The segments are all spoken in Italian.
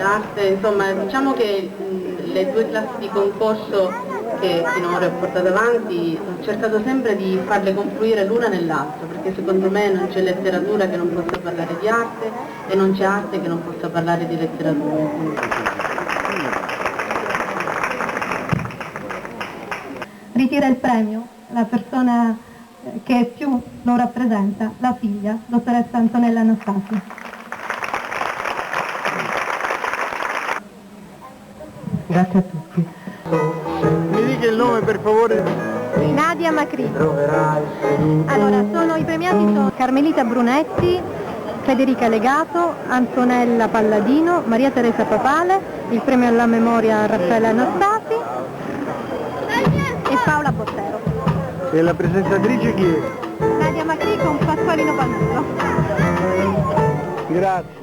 d'arte, insomma diciamo che le due classi di concorso che finora ho portato avanti ho cercato sempre di farle confluire l'una nell'altra, perché secondo me non c'è letteratura che non possa parlare di arte e non c'è arte che non possa parlare di letteratura. Ritira il premio la persona che più lo rappresenta, la figlia, dottoressa Antonella Anastasi. Grazie a tutti. Mi dica il nome per favore. Nadia Macri. Allora, i premiati sono Carmelita Brunetti, Federica Legato, Antonella Palladino, Maria Teresa Papale, il premio alla memoria a Raffaele Anastasi e Paola Bottero. E la presentatrice chi è? Nadia Macri con Pasqualino Panduro. Grazie.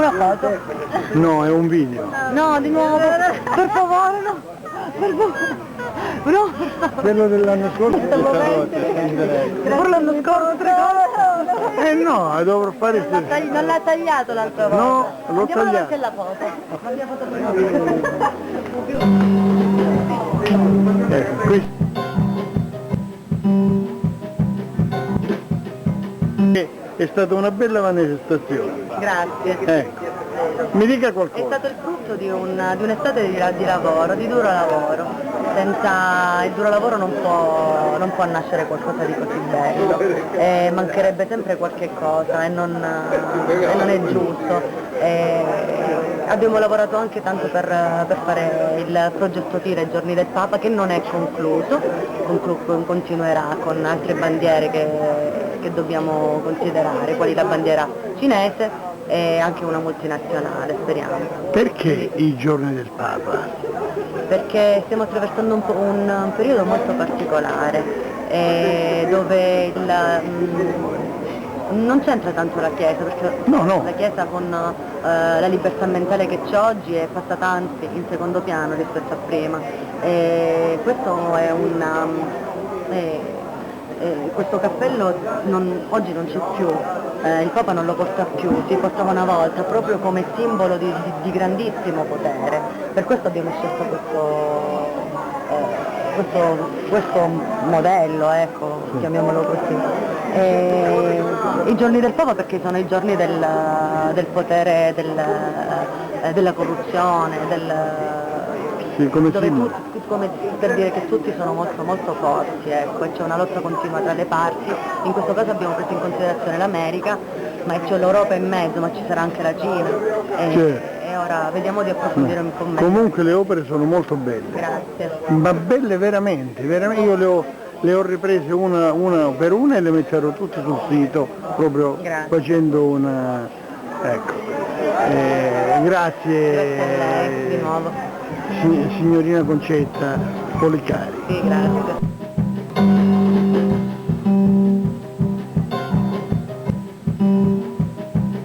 una foto? No, è un video. No, di nuovo, per favore, no. Per favore. No, Quello dell'anno scorso è per l'anno scorso 3 cose. no, dovrò fare il Non l'ha tagliato l'altra volta. No, l'ho Andiamo tagliato. davanti alla foto. Andiamo foto Ecco, questo. È stata una bella manifestazione. Grazie. Ecco. Mi dica È qualcosa. stato il frutto di un'estate di lavoro, di duro lavoro. Senza il duro lavoro non può nascere qualcosa di così bello. Mancherebbe sempre qualche cosa e non è giusto. Abbiamo lavorato anche tanto per fare il progetto Tira i giorni del Papa, che non è concluso, continuerà con altre bandiere che dobbiamo considerare, quali la bandiera cinese e anche una multinazionale, speriamo. Perché i giorni del Papa? Perché stiamo attraversando un periodo molto particolare, dove non c'entra tanto la Chiesa, perché No. la Chiesa con la libertà mentale che c'è oggi è passata anzi in secondo piano rispetto a prima. Questo è questo cappello oggi non c'è più, il Papa non lo porta più, si portava una volta proprio come simbolo di grandissimo potere. Per questo abbiamo scelto questo modello, ecco, chiamiamolo così. I giorni del Papa perché sono i giorni del potere, della corruzione, Sì, come dove simbolo. come per dire che tutti sono molto molto forti, ecco, e c'è una lotta continua tra le parti. In questo caso abbiamo preso in considerazione l'America, ma c'è l'Europa in mezzo, ma ci sarà anche la Cina. Certo. E ora vediamo di approfondire un po' meglio. Comunque le opere sono molto belle. Grazie. Ma belle veramente, io le ho riprese una per una e le metterò tutte sul sito, proprio Grazie. facendo una... ecco. Grazie, Grazie a lei di nuovo. signorina Concetta Policari. Sì, grazie.